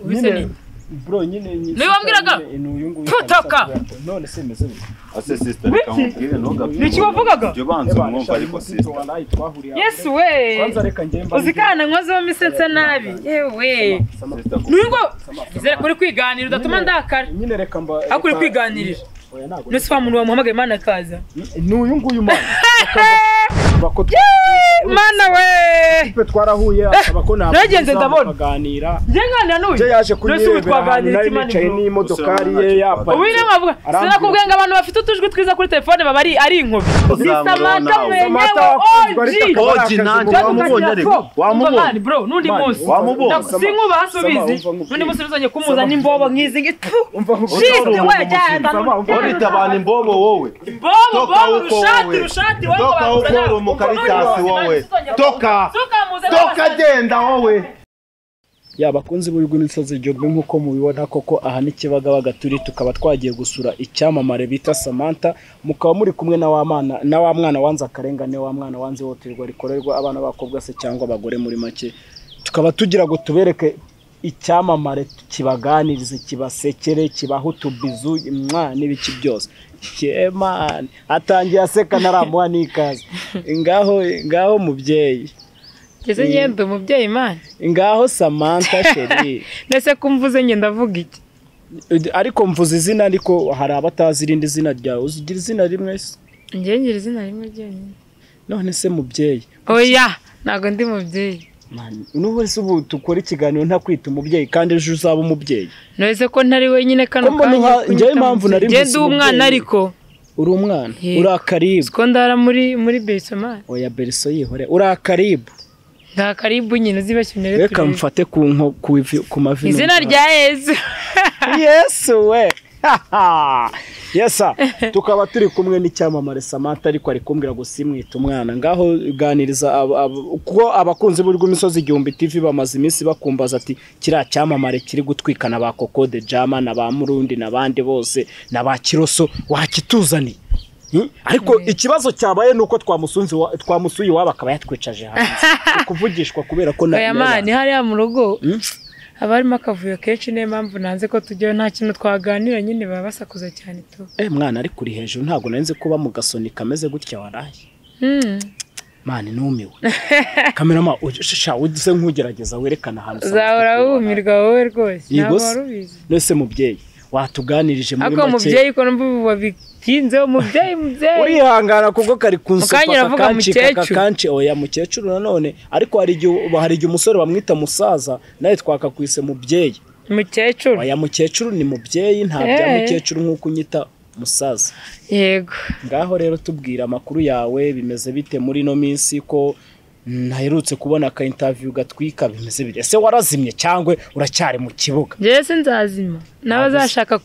ubise bro nyine niwe wambwiraga putoka none se meze ase sister reka nkubwire ntugapfe niki wavugaga byo banze mwumva ariko sister Yesu we kwanza reka ngemba uzikana nkozo misense nabi yewe nungo izere kuri kwiganira udatuma ndakara nyine reka mba akuri kwiganirira nese wa muntu wamuhamagaye Imana kaza n'uyu nguyu mana mana we twarahuye asaba ko nagenze ndabona baganira ngenganira n'uyu je yaje kunyibera nari bicaye n'imodokari ye yapa ubu namavuga sinakubwenga abantu bafite utujwi twiza kuri telefone baba ari inkobi Samantha mwenyewe oji nanjye wamubonye ariko wamubonye bro nundi munsi sinkuba hasubizi nundi munsi uzonye kumuza n'imbobo nkizi ngitu shit we janda orita bana imbobo wowe imbobo rushati wowe toka ukoro mukaritasi wowe toka genda wowe yabakunzi b'urwo imisozi igirwe nkuko mubibona koko aha ni Kibagabaga turi tukaba twagiye gusura icyamamare bita Samantha mukaba muri kumwe na wa mwana wanze akarengane wa mwana wanze hoterwa rikorerwa abana bakobwa se cyangwa abagore muri make tukaba tugira ngo tubereke icyamamare kibaganirize kibasekere kibaho tubizu n'ibiki byose man atangiye aseka naramuha nikaze ngaho mubyeyi Keze ngende umubyeyi man ngaho Samantha sheri nese kumvuze nge ndavuga iki ariko mvuze izina ariko hari abatazi irindi zina ryawe uzigira izina rimwe se ngira izina rimwe ryonyine none se mubyeyi oya nago ndi mubyeyi n'ubu se ubu tukora ikiganiro ntakwita umubyeyi kandi ejo uzaba umubyeyi nose ko ntari wenyine kano kanya njye impamvu nari mvuze umwana ariko uri umwana uri akaribu ko ndara muri Berisomani oya Beriso yihore uri akaribu nda karibu nyine zibashyinere reka mfate ku mavi izina rya Yesu Yesu we yesa tukaba turi kumwe n'icyamamare Samantha ariko ari kumbwira ngo simwita umwana ngaho ganiriza kuko abakunzi b'urwo imisozi igihumbi TV bamaze iminsi bakumbaza ati kira cyamamare kiri gutwikana ba Koko de Jama na ba Murundi nabandi bose na ba Kiroso wakituzani ariko ikibazo cyabaye nuko twamusuye waba akaba yatwicaje hanze kuvugishwa kubera ko na yamani hari ya mu rugo abarimo akavuyo kenshi niyo mpamvu nanze ko tujyayo nta kintu twaganira nyine baba basakuza cyane tu mwana ari kuri hejuru ntago nanze kuba mu gasoni kameze gutya waraye mani numiwe kamerama ushasha udise nkugerageza werekana hanze uzahora wumirwa wowe rwose ntabwo warubizi nose mubyeyi watuganirije muri make ako mubyeyi ko numva wabitinze umubyeyi urihangana kubwo kari kunsupa kanci oya mukecuru nanone ariko hari igihe umusore bamwita musaza nawe twakakwise mubyeyi mukecuru oya mukecuru ni mubyeyi nta bya mukecuru nkuko unyita musaza yego ngaho rero tubwira amakuru yawe bimeze bite muri no minsi ko naherutse kubona ka interview gatwika bimeze bire ese warazimye cyangwe uracyari mu kibuga Jese nzazima nabazashaka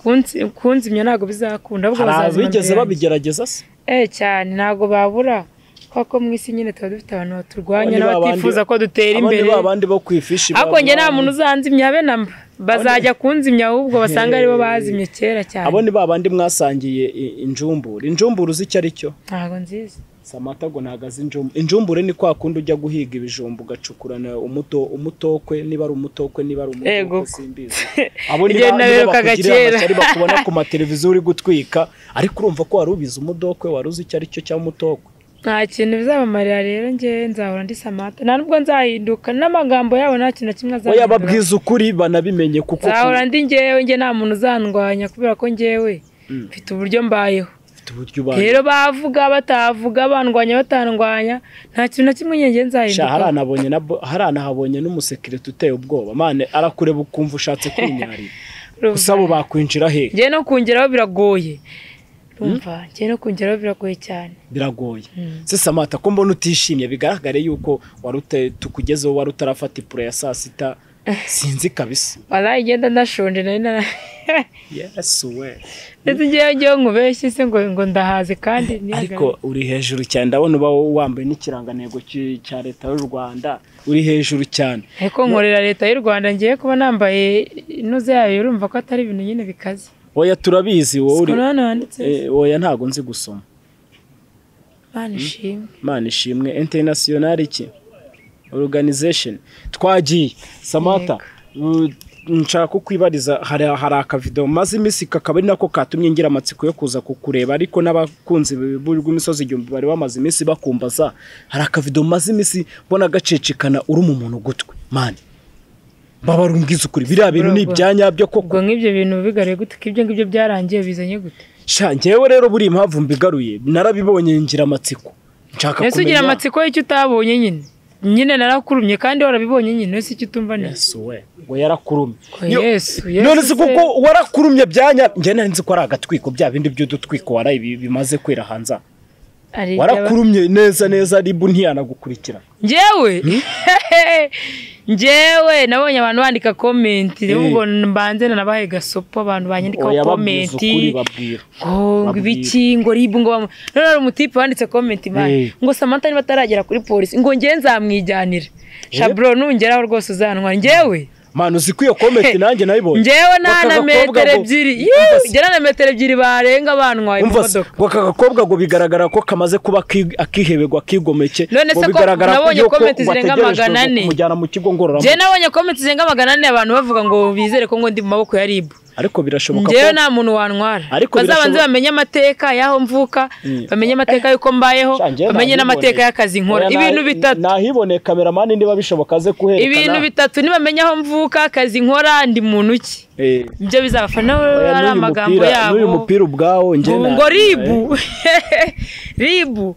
kunzimya nago bizakunda ahubwo bazazima bigeze babigerageza se cyane nago babura kwako mwisi nyine tuba dufite abantu baturwanya n'abatifuza ko dutera imbere abandi bo kwifishi ako nge nta muntu uzanzimya habe namba bazajya kunzimya ahubwo basanga aribo bazimye kera cyane abo ni babandi mwasangiye injumbura uzi icyo ari cyo ntago nziza Samantha go nagaze injumbure ni kwa kundi ujya guhiga ibijumbu gacukurana umutokwe niba ari umutokwe niba ari umutokwe simbizi abo ni bari bakubona ku mateleviziyo uri gutwika ariko urumva ko wari ubizi umudokwe wari uzi icyo ari cyo cyangwa umutokwe nta kintu bizabamarira rero nge nzahora ndi Samantha nta nubwo nzahinduka n'amagambo yabo nta kintu kimwe azahindura oya babwiza ukuri banabimenye kuko nzahora ndi ngewe nge nta muntu uzandwanya kubera ko ngewe mfite uburyo mbayeho rero bavuga batavuga bandwanya batandwanya nta kintu na kimwe nge nzahinduka haranahabonye n'umusekirite uteye ubwoba mane arakureba ukumva ushatse kwinyarira gusa abo bakwinjira he nge no kungeraho biragoye umva nge no kungeraho biragoye cyane biragoye se Samantha ko mbona utishimye bigaragare yuko tukugezeho wari utarafata ipuro ya saa sita sinzi kabisa warayigenda ndashonje nari Yesu we ndetse ngewe nkubeshye se ngo ndahaze kandi ariko uri hejuru cyane ndabona uba wambaye n'ikirangantego cya leta y'u Rwanda uri hejuru cyane ariko nkorera leta y'u Rwanda ngiye kuba nambaye inoze yayo urumva ko atari ibintu nyine bikaze oya turabizi wowe oya ntago nzi gusoma Mana ishimwe international iki organization twagiye Samantha nshaka kukwibariza hari akavido maze imisi kakaba ari nako katumye ngira amatsiko yo kuza kukureba ariko n'abakunzi b'imisozi igihumbi bari bamaze imisi bakumbaza hari akavido maze imisi mbona gacecekana uri mu muntu gutwe mani baba rumbwiza ukuri biriya bintu ni ibyanyabyo koko ubwo nk'ibyo bintu bigariye gute ibyo ngibyo byarangiye bizanye gute sha njyewe rero buri impamvu mbigaruye narabibonye ngira amatsiko nshaka kumenya ese ugira amatsiko y'icyo utabonye nyine narakurumye kandi warabibonye nyine ese icyo utumva neza Yesu we ngo yarakurumye Yesu none se kuko warakurumye byanya njye nari nzi ko ari agatwiko bya bindi by'udutwiko waraye bimaze kwera hanze warakurumye neza ribu ntiyanagukurikira njyewe nabonye abantu bandika comment ubwo mbanze nabahe gasopo abantu banyandika comment ngo ibiki ngo ribu ngo none umutipe wanditse comment man ngo Samantha niba ataragera kuri polisi ngo ngiye nzamwijyanira Shabro nungeraho rwose uzantwara njyewe manu zikwiye comment nanjye nayibonye njyewe na metero ebyiri gera na metero ebyiri barenga bantwaye imodoka ngo kagakobwa ngo bigaragara ko kamaze kuba akihebegwa kigomeke ngo bigaragara ko nabonye comment zirenga 400 kumujyana mu kigo ngororamo je nabonye comment zirenga 400 abantu bavuga ngo bizere ko ngo ndi mu maboko ya ribu ariko birashoboka ko njyewe nta muntu wantwara bazabanze bamenye amateka yaho mvuka bamenye amateka yuko mbayeho bamenye n'amateka y'akazi nkora ibintu bitatu nahibone cameraman ndiba bishoboka aze kuherekana ibintu bitatu nibamenye aho mvuka akazi nkora ndi muntu ki ibyo bizabafana ari amagambo yabo n'uyu mupira ubwawo njye ngo ribu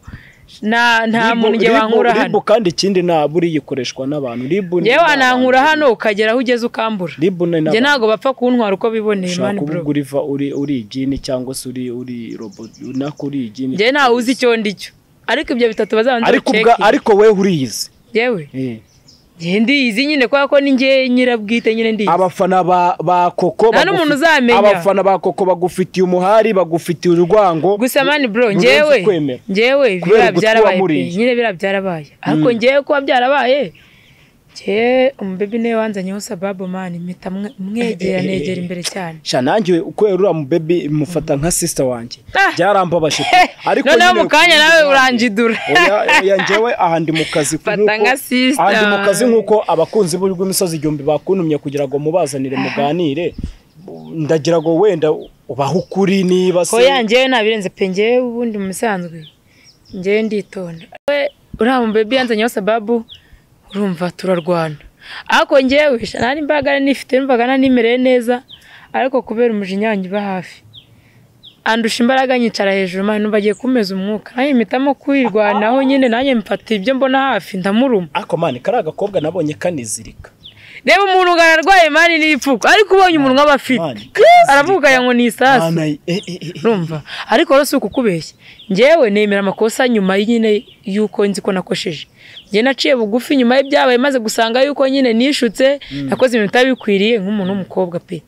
nta muntu ngiye wankura hano ribu kandi ikindi buri yikoreshwa n'abantu ribu ngewe wanankura hano ukagera aho ugeze ukambura njye ntabwo bapfa kuntwara uko biboneye mani bro ushaka uri igini cyangwa se uri robot nako uri igini njye ntawe uzi icyo ndicyo ariko ibyo bitatu bazabanza baceke ariko we uriyizi yewe ndiyizi nyine kwa ko ninjye nyirabwite nyine ndiyizi abafana ba Koko nta n'umuntu uzamenya abafana ba Koko bagufitiye umuhari bagufitiye urwango gusa mani bro njyewe bira byarabaye nyine bira byarabaye ariko njyewe kuba byarabaye umubebi niwe wanzanyeho sababu mani mpita mwegera negera imbere cyane sha nanjye uko uriya mubebi mufata nka sister wanjye byarambabaje ariko noneho mu kanya nawe urangidura njyewe aha ndi mu kazi nk'uko abakunzi b'imisozi igihumbi bakuntumye kugira ngo mubazanire muganire ndagira ngo wenda ubaho ukuri niba se oya njyewe nabirenze pe njyewe ubundi mu misanzwe njyewe nditonda uriya mubebi yanzanyeho sababu urumva turarwana ariko njyewe nari imbaraga nifite numvaga nanimereye neza ariko kubera umujinya wanjye uba hafi andusha imbaraga nyicara hejuru mani numva agiye kumeza umwuka nanjye mpitamo kwirwanaho nyine nanjye mfata ibyo mbona hafi ndamuruma ariko mani kari agakobwa nabonye kanizirika reba umuntu ararwaye mani n'ipfuko ariko ubonye umuntu aba afite aravuga ngo ni isasu urumva ariko rero si ukukubeshya njyewe nemera amakosa nyuma nyine yuko nzi ko nakosheje njye naciye bugufi nyuma y'ibyabaye maze gusanga yuko nyine nishutse nakoze ibintu bitabikwiriye nk'umuntu w'umukobwa pe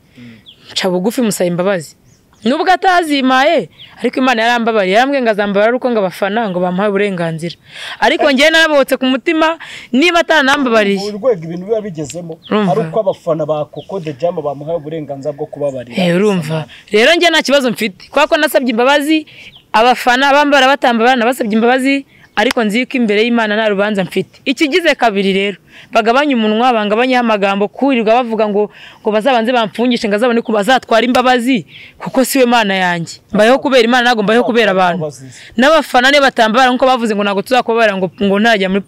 nca bugufi musaba imbabazi nubwo atazimaye ariko Imana yarambabariye yarambwiye ngo azambabara uko ngo abafana ngo bamuhaye uburenganzira ariko njye narabotse ku mutima niba atanambabariye urwego ibintu biba bigezemo ari uko abafana ba Koko the Jam bamuhaye uburenganzira bwo kubabarira urumva rero njye nta kibazo mfite kuko nasabye imbabazi abafana bambara batambara nabasabye imbabazi ariko nzi ko imbere y'Imana nta rubanza mfite ikigize kabiri rero bagabanya umunwa bangabanyaho amagambo kurirwa bavuga ngo bazabanze bamfungishe ngo azabone ko bazatwara imbabazi kuko siwe Mana yanjye mbayeho kubera Imana ntago mbayeho kubera abantu n'abafana ne batambara nkuko bavuze ngo ntago tuzakubabarira ngo ntajya muri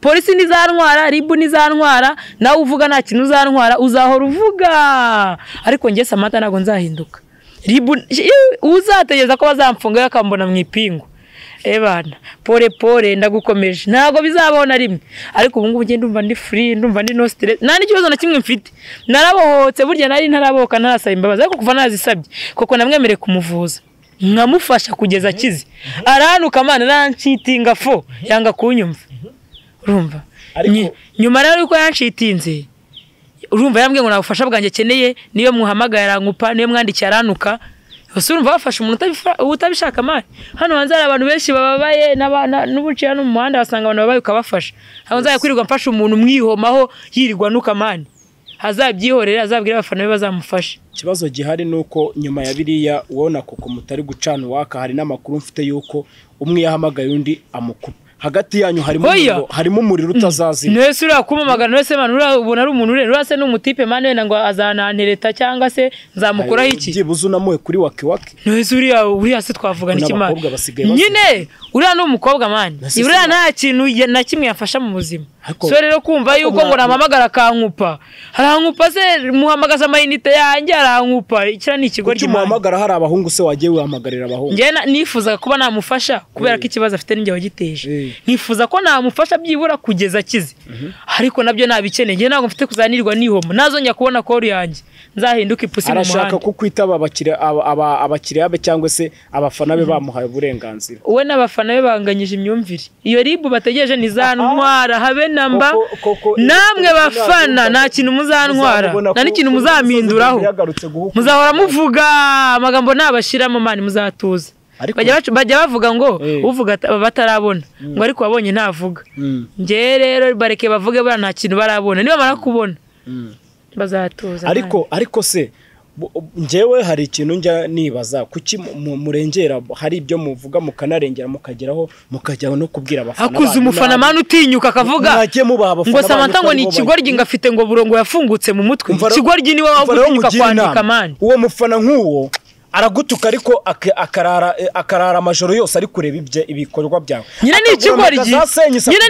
polisi nizantwara ribu nizantwara nawe uvuga nta kintu uzantwara uzahora uvuga ariko njye Samantha ntago nzahinduka ribu uzategeza ko bazamfunga yakambona mu ipingu ebana pole ndagukomeje ntago bizabaho na rimwe ariko ubu ngubu ngende ndumva ndi free ndumva ndi no stress nta n'ikibazo na kimwe mfite narabohotse burya nari ntaraboka ntarasaba imbabazi ariko kuva nazisabye Koko namwemereye kumuvuza nkamufasha kugeza akize arahanuka Mana nancitinga fo yanga kunyumva urumva nyuma rero uko yancitinze urumva yambwiye ngo nabufasha bwanjye keneye niyo muhamagara arankupa niyo mwandikiye aranuka urumva bafasha umuntu utabishaka mari hano hanze hari abantu benshi bababaye n'ubuciya no mu muhanda basanga abantu babaye ukabafasha aho nzaya kwirirwa mfasha umuntu mwihomaho yirirwa nukamani hazabyihorera azabwira abafana be bazamufasha ikibazo gihari nuko nyuma ya biriya ubona Koko mutari gucana waka hari n'amakuru mfite yuko umwe yahamagaye undi amukupa hagati yanyu harimo umuriro utazazima. Nese uriya kumamagara nese man urabona ari umuntu urera urase n'umutipe man wenda ngo azanantereta cyangwa se nzamukuraho iki byibuze unamuye kuri waki nese uriya se twavugana iki man nyine uriya no umukobwa man uriya nta kintu na kimwe yafasha mu buzima so rero kumva yuko ngo namamagara kankupa harankupa se muhamagaza amayinite yanjye harankupa ikira ni ikigo ry'Imana muhamagara hari abahungu se wagiye wihamagarira abahungu nge nifuza kuba namufasha kubera ko ikibazo afite n'inge wagiteje nifuza ko namufasha byibura kugeza akize ariko nabyo nabikeneye nge ntabwo mfite kuzanirwa nihoma nazongera kubona call yanjye nzahinduka ipusi mu muhanda arashaka ko kwitaba abakiriya be cyangwa se abafana be bamuhaye uburenganzira we n'abafana be banganyije imyumvire iyo ribu bategereje nizantwara habe namba namwe bafana nta kintu muzantwara nta n'ikintu muzampinduraho muzahora muvuga amagambo nabashiramo mani muzatuza bajya bavuga ngo uvuga batarabona ngo ariko wabonye ntavuga nge rero bareke bavuge bara nta kintu barabona niba mara kubona bazatuza ariko se njyewe hari ikintu njya nibaza kuki murengera hari ibyo muvuga mukanarengera mukageraho mukajyaho no kubwira abafana hakuze umufana man utinyuka akavuga ngo Samantha ngo ni ikigoryi ngafite ngo burongo yafungutse mu mutwe ikigoryi niwe wagutinyuka kwandika man uwo mufana nk'uwo aragutuka ariko akarara amajoro yose ari kureba ibikorwa byawe nyine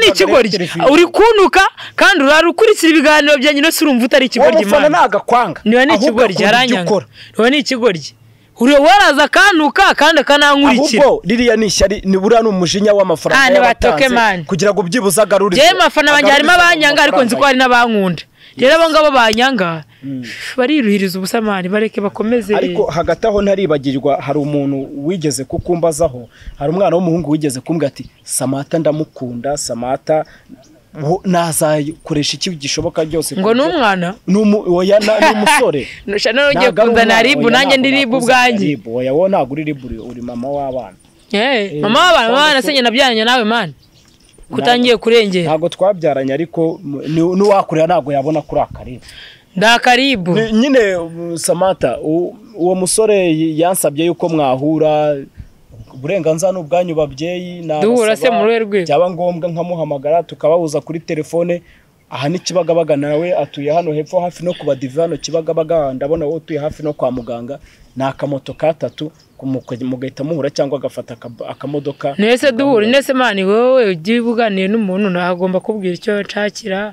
ni ikigoryi uri kunuka kandi urarukurikira ibiganiro byanyu no surumva utari ikigoryi man nagakwanga niwe ni ikigoryi aranyanga niwe ni ikigoryi waraza kanuka kandi akanankurikira ahubwo ririya ni ishyari ni buriya ni umujinya w'amafaranga y'abatanze kugira ngo byibuze agarure je mafana banjye harimo abanyanga ariko nzi ko hari n'abankunda rero abo ngabo banyanga bariruhiriza ubusamani bareke bakomeze ariko hagati aho ntaribagirwa hari umuntu wigeze kukumbazaho hari umwana w'umuhungu wigeze kumbwira ati Samantha ndamukunda Samantha nazakoresha iki gishoboka byose ngo n'umwana oya n'umusore nushana ugiye kuzana ribu nanjye ndi ribu bwanjye oya wo ntabwo uri ribu uri mama w'abana mama w'abana senye nabyaranye nawe man kutangiye kurengera ntabwo twabyaranye ariko n'uwakurira ntabwo yabona kuri akaribu ndakaribu nyine Samantha uwo musore yansabye yuko mwahura uburenganzira n'ubwanyu babyeyi duhura se mu rwego cyaba ngombwa nkamuhamagara tukabahuza kuri telefone aha ni Kibagabaga nawe atuye hano hepfo hafi no kuba divano Kibagabaga ndabona wowe utuye hafi no kwa muganga na akamoto katatu mugahita muhura cyangwa agafata akamodoka nese duhura nese mani wowe ugiye uganira n'umuntu nagomba kubwira icyo nshakira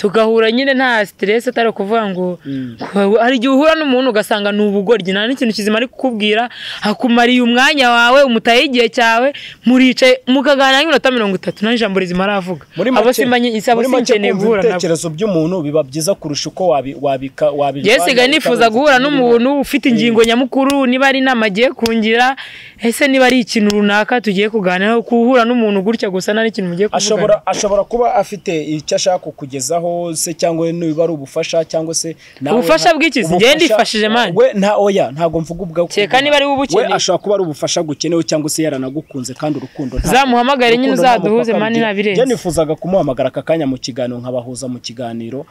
tugahura nyine nta stress atari kuvuga ngo hari igihe uhura n'umuntu ugasanga ni ubugoryi nta n'ikintu kizima ari kukubwira hakumariye umwanya wawe umutaye igihe cyawe muricaye mukaganira nk'iminota 30 nta jambo rizima aravuga abo simbanye isabo sinkeneye guhura nabo ibitekerezo by'umuntu biba byiza kurusha uko wabika yesiga nifuza guhura n'umuntu ufite ingingo nyamukuru niba ari namagiye kungira ese niba ari ikintu runaka tugiye kuganira kuhura n'umuntu gutya gusa nta n'ikintu mugiye kuvuga ashobora kuba afite icyo ashaka kukugezaho se cyangwa niba ari ubufasha cyangwa se nawe ubufasha bw'iki ngiye ndifashije man we oya ntago mvuga ubwa cyeka niba ari ubukeneye we ashobora kuba ari ubufasha gukenewe cyangwa se yaranagukunze kandi urukundo zamuhamagare nyine uzaduhuze man nabirenze je nifuzaga kumuhamagara akakanya mu kiganiro nkabahuza mu kiganiro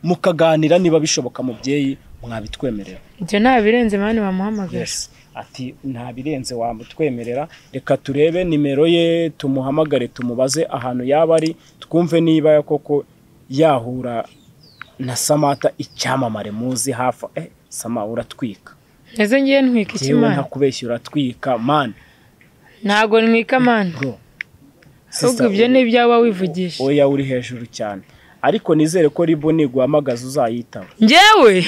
mukaganira niba bishoboka mubyeyi mwabitwemerera je nabirenze man wamuhamagara ati ntabirenze wamutwemerera reka turebe nimero ye tumuhamagare tumubaze ahantu yaba ari twumve niba koko yahura na Samantha icyamamare muzi hafa Sama uratwika eze ngiye ntwika ikimana ntakubeshya uratwika man ntago ntwika man ubwo ibyo ni byaba wivugisha oya uri hejuru cyane ariko nizere ko ribo niguhamagaza uzayitaba njyewe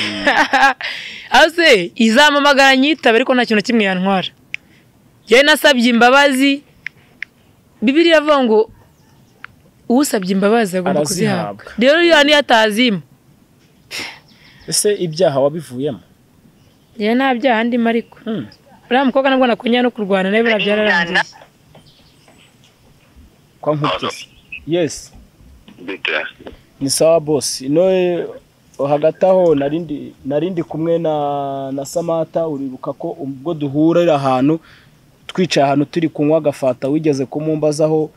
ase izamamagara nyitaba ariko nta kintu kimwe yantwara je nasabye imbabazi Bibiliya avuga ngo usabye imbabazi agomba kuzihabwa rero yani atazima ese ibyaha wabivuyemo je nta byaha ndimo ariko uriya mukobwa nabwo nakunya no kurwana nawe barabyararangiye kwa nkutse yes ni sawa boss inoe hagati aho narindi kumwe na Samantha uribuka ko ubwo duhurira ahantu twicaye ahantu turi kunywa gafata wigeze kumumbazaho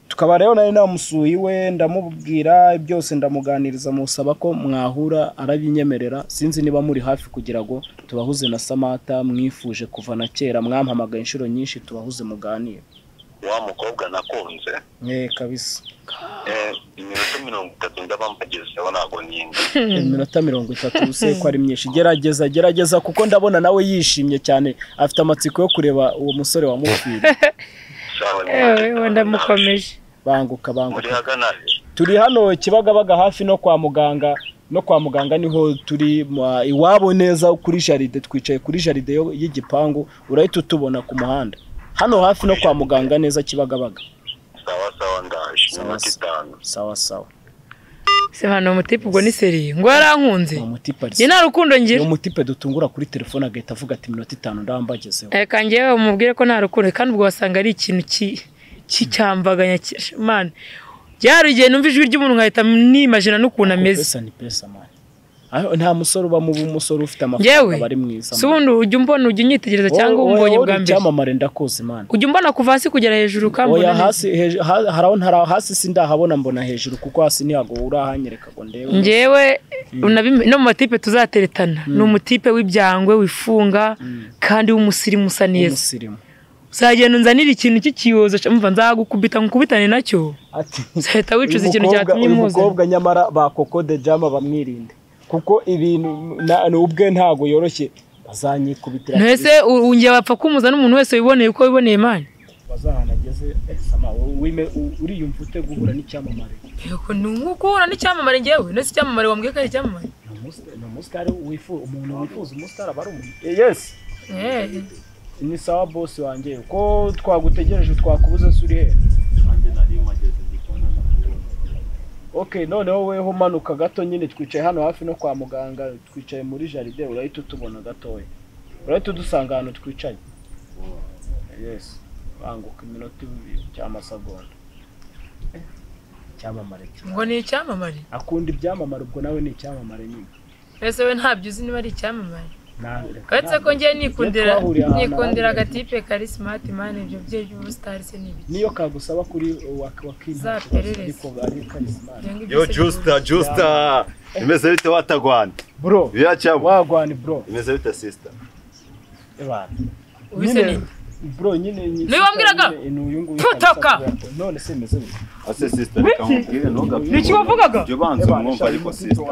tukaba rero nari namusuye we ndamubwira byose ndamuganiriza musaba ko mwahura arabinyemerera sinzi niba muri hafi kugira ngo tubahuze na Samantha mwifuje kuva na kera mwampamagaye inshuro nyinshi tubahuze muganire wa mukobwa nakunze kabisa iminota 30 ndaba mbagezeho ntago nyinga iminota 30 use ko ari myinshi gerageza kuko ndabona nawe yishimye cyane afite amatsiko yo kureba uwo musore wa mufiri wenda mukomeje banguka muri hagana turi hano Kibagabaga hafi no kwa muganga niho turi iwabo neza kuri jaride twicaye kuri jaride y'igipangu urahita utubona ku muhanda hano hafi no kwa muganga neza Kibagabaga sawa ndaje sawa se hano umutipe ubwo ni seri ngo yarankunze umutipe ari nta rukundo ngira umutipe dutungura kuri telefone agahita avuga ati minota 5 ndambagezeho reka ngewe umubwire ko nta rukundo kandi ubwo wasanga ari ikintu cyambaganya man byarugiye numva ijwi ry'umuntu nkahita nimagina n'ukuntu ameze pesa man nta musore uba mu musore ufite amafaranga bari mwiza subundi ujya umbona ujya unyitegereza cyangwa umbonye bwa mbere cyamamare ndakoze man ujya umbona kuva hasi kugera hejuru kambona hasi haraho ntara hasi sindahabona mbona hejuru kuko hasi ntiyago urahanyereka ngo ndewe ngewe no mu matipe tuzateretana ni umutipe w'ibyangwe wifunga kandi w'umusirimu usa neza uzagenda unzanira ikintu cy'ikiyozo mva nzagukubita nkukubitane nacyo zahita wicuza ikintu cyatumye muze umukobwa nyamara ba Coco de Jama bamwirinde kuko ibintu ubwe ntago yoroshye bazanyikubitira nese ungiye bapfa kumuza n'umuntu wese wiboneye uko wiboneye mani bazahanageze sama uriyumva ute guhura n'icyamamare yego nuko uhura n'icyamamare ngewe nese icyamamare wambwiye ko ari icyamamare no mustar umuntu wifuza umustar abari yes ni sawa boss wanjye ko twagutegereje twakubuze suri he wanjye nari mageze ndikona okay noneho weho manuka gato nyine twicaye hano hafi no kwa muganga twicaye muri jaride urahita utubona gatoya urahita dusanga hano twicaye yes banguka iminota cyama segonda cyamamare ngo ni icyamamare akunda ibyamamare ubwo nawe ni icyamamare nyine ese we ntabyo uzi niba ari icyamamare Katse ko ngiye nikundira agatipe kari smart man ibyo bye by'ubustar se nibi niyo kagusaba kuri wakina ariko ari kari smart yo Justa imeze bite watagwana bro byacabo wagwana bro imeze bite sister ebana ubise bro nyine niyo wambwiraga tutoka none se imeze bite ase sister kamubwire ntugapfe niki wavugaga byo banze mwumva ariko sister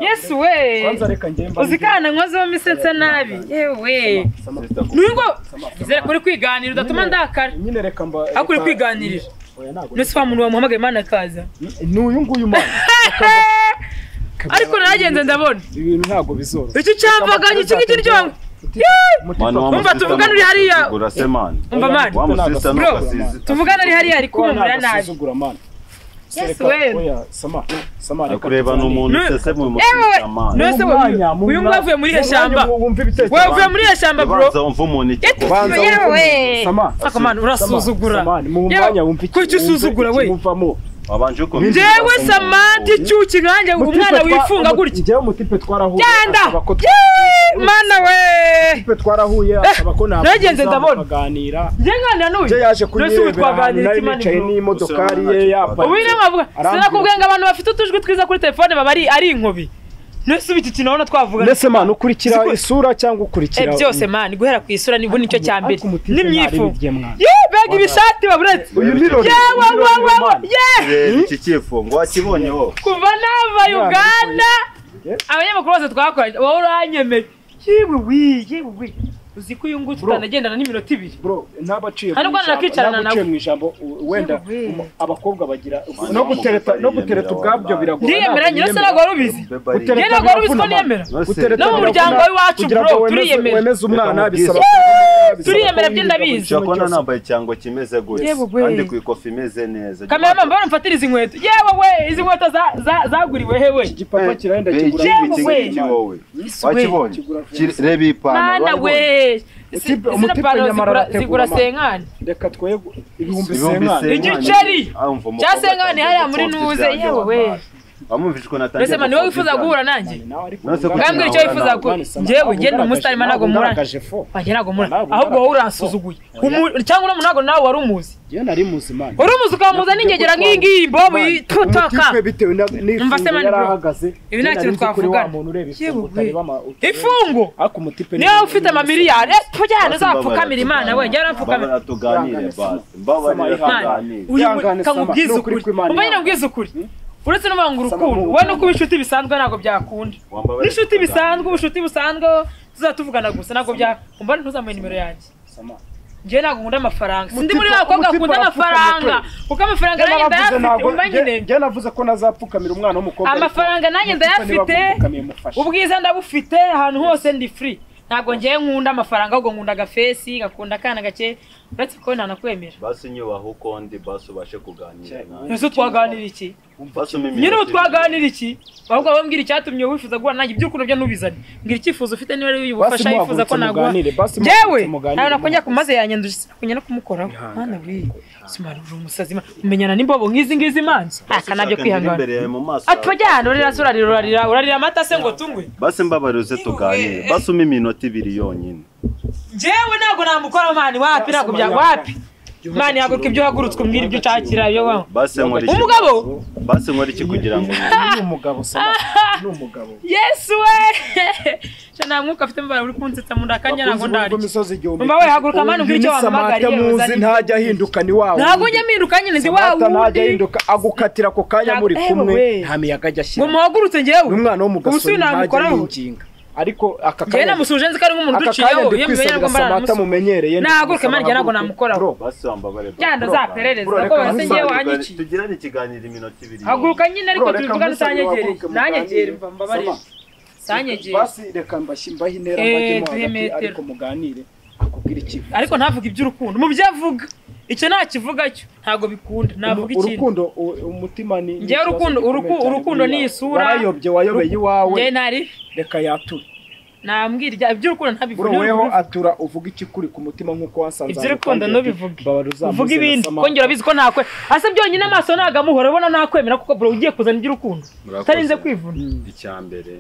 yes we kwanza reka ngemba uzikana nkozo misense nabi yewe nungo izere kuri kwiganira udatuma ndakara nyine reka mba akuri kwiganirira nese wa muntu wamuhamagaye Imana kaza n'uyu nguyu Imana ariko nagenze ndabona ibintu ntago bizoro iki cyavaganye iki ngiki ryo umva tuvugana uri hariya umva mani bro tuvugana uri hariya ariko umumura nabi yes we sama kureba n'umuntu sese mu mutima mani nese uyu mwavuye muri heshamba wavuye muri heshamba bro banza umva umuntu iki yewe saka mani urasuzugura kuki usuzugura we wabanje uko njewe Samantha cyuki nkanje umwana wifunga gutya njewe umutipe twarahuye mana we tipe twarahuye asaba ko nagenze ndabona baganira nje ngana n'uyu nje yaje twaganira kimani n'imodokari ye yapa ubu namavuga sinakubwiye ngo abantu bafite utujwi twiza kuri telefone baba ari inkobi nese ubiki kinabona twavuga nese man ukurikira isura cyangwa ukurikira byose man guhera ku isura nibo nicyo cyambere n'imyifu bega ibishati baburetse uyu niro iki kifungo wakibonyeho kuva nava Uganda abanyamakuru bose twakoranye wowe uranyemeye yewe uzi ko uyu nguyu tutanagendana n'iminota 2 bro nabaciye hano rwanda nakicarana nawe mu ijambo wenda abakobwa bagira no gutereta ubwabyo biragora ndiyemera nyine se nagwa rubizi ngenda gwa rubizi ko niyemera no mu muryango w'iwacu bro turiyemera wemeza umwana bisaba turiyemera byo ndabizi cyakona nambaye cyangwa kimeze gutya kandi ku ikofi imeze neza kamera mbona mfatiriza inkweto yewe we izi nkweto zaguriwe hewe igipapa kirahenda kigura wowe wakibonye reba ipantaro umutipe nyamara zigura senkani reka twego ibihumbi senkani igiceri cya senkani hariya muri nuze yewe Wamumvise ko natangiye. Mbese mani wowe wifuza guhura nanjye? Ngambwira icyo wifuza ko njyewe ngende umusitari manago mura. Bagerago mura. Ahubwo wowe uransuzuguye. Cyangwa umuntu nawe wari umuzi. Yo nari muzi man. Uri umuzi ukamuza n'ingegera nk'ingi mbobo tutaka. Bitewe Mvase mani yarahagaze. Ibi nta kintu twavugana. Ifungo. Niyo ufite amamiliyari tujyane zapfukamira Imana we njye rapfukamira. Tuganire basi. Mbabarira tuganire. Uyu kamubwiza ukuri. Umbaye nabwiza ukuri. Uretse n'amanguru urukundo wowe no kuba inshuti bisanzwe ntago byakunda n'inshuti bisanzwe ubushuti busanzwe tuzatuvugana gusa ntago byakumva ntuzambaye nimero yanjye njye ntago nkunda amafaranga sindi muri bakobwa akunda amafaranga kuko amafaranga nanjye ndayafite umva nyine njye navuze ko nazapfukamira umwana w'umukobwa amafaranga nanjye ndayafite ubwiza ndabufite ahantu hose ndi free ntago njye nkunda amafaranga ahubwo nkunda agafesi gakunda akana gake uretse ko ntanakwemera basi nyubaho uko ndi basi ubashe kuganira ese twaganira iki nyine twaganira iki ahubwo bambwira icyatumye wifuza guhura nanjye iby'urukundo byo nubizane mbwira icyifuzo ufite niba ari ubufasha yifuza ko naguha jewe ntabwo nakonja kumaze yanyanduje kunya no kumukoraho mwana wi simara uri umusazi umenyana n'imbobo nk'izi manzi akanabyo kwihangana atwajyana urarira amata se ngo tungwe basi mbabaruze tuganire basi iminota 2 yonyine jewe ntabwo namukora mani wapi ntabwo bya wapi mani haguruka ibyo hagurutswe mbwira ibyo ucakira byo wa basi nkora iki umugabo basi nkora iki kugira ngo ni umugabo sama ni umugabo Yesu we cyana mwuka afite mbara uri kunsetsa mu ndakanya ntago ndari mba we haguruka mani ubwira icyo wamagariye muzi ntajya ahinduka ni wawe ntago njya mpinduka nyine ndi wawe ntajya ahinduka agukatira ko kanya muri kumwe nta miyaga ajya ashyira ngo muhagurutse ngewe umwana wo mu gasoni ntajya yinginga ariko akakanya yena musuje nzi kari nk'umuntu duciyeho yemeye ngo mbara mumenyereye naguruka mani ngira ngo namukoraho basi wambabare cyanda zaperereza ko base ngewe wanyiki tugirane ikiganiro iminota 2 haguruka nyine ariko tuvugana utanyegereye nanyegere mbabare sanyegere basi reka mbashimbaho intera mbajye ariko muganire akubwira iki ariko ntavuga iby'urukundo mu byavuga icyo ntakivuga cyo ntago bikunda navuga ikintu urukundo umutima ni ngiye urukundo ni isura warayobye wayobeye iwawe ngiye ntari reka yatura nambwira iby'urukundo ntabivuga weho atura uvuga iki kuri ku mutima nkuko wasanze iby'urukundo no bivuga uvuga ibindi kongera bizi ko nakwe ase byonyine amaso nagamuhora ubona nakwemera kuko bro ugiye kuzana iby'urukundo tarinze kwivuna icyambere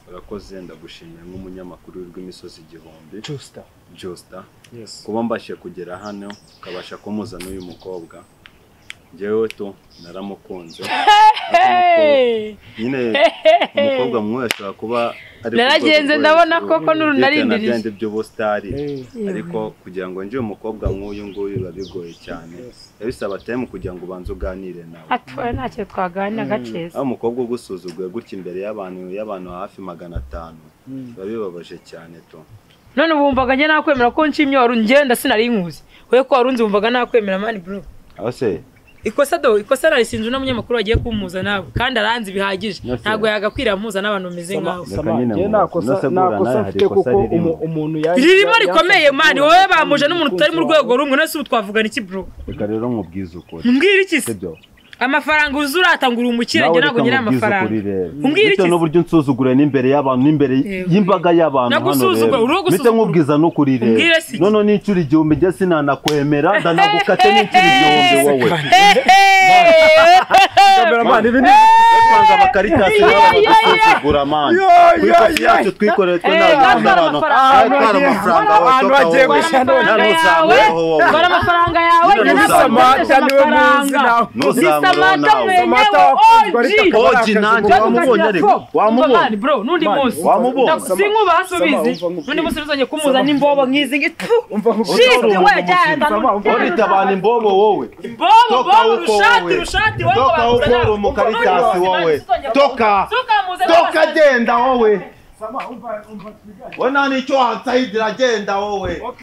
urakoze ndagushimira nk'umunyamakuru w'imisozi igihumbi Josta kuba mbashe kugera hano ukabasha kumuzana uyu mukobwa njyewe to naramukunze nyine umukobwa mwe ashobora kuba naragenze ndabona koko n'urunarindiriye nagende by'ubustari ariko kugira ngo nje umukobwa nk'uyu nguyu bigoye cyane yabisaba time kugira ngo ubanze uganire nawe atwaye ntacyo twaganira gaceza aho umukobwa ugusuzuguye gutya imbere y'abantu hafi 500 babibabaje cyane to none bumvaga njye nakwemera ko nshimye wari ngenda sinari inkuzi we ko warunze bumvaga nakwemera mani bro ase ikosa narisinje n'umunyamakuru wagiye kumuza nawe kandi aranzi bihagije ntago yagakwira muza n'abantu bameze nkawe nakosa mfite kuko umuntu yaje ririmo rikomeye mani wowe bamuje n'umuntu utari mu rwego rumwe nese ubutwavugana iki bro reka rero nkubwiza ukuri mbwira iki se amafaranga uzuratangura umukire nge nago nyira amafaranga umbwira iki n'uburyo nsuzugura n'imbere y'abantu n'imbere y'imbaga y'abantu hano bite nkubwiza no kuri rero none n'icuri igihumbi njye sinanakwemera ndanagukate n'icuri igihumbi wowe cameraman ibi ni twanga bakaritasi n'abasuzugura man kwikofi yacu twikoreye twe n'abantu twara amafaranga abantu bagiye gushana bara amafaranga yawe n'asamata niwe muzi nawe Oji nanjye wamubonye ariko wamubonye bro nundi munsi sinkuba asubizi nundi munsi uzanye kumuza n'imbobo nkizi ngitu shit we cyanda orita bana imbobo wowe imbobo rushati wowe toka ukora umukaritasi wowe toka genda wowe we nani cyo hansayidira genda wowe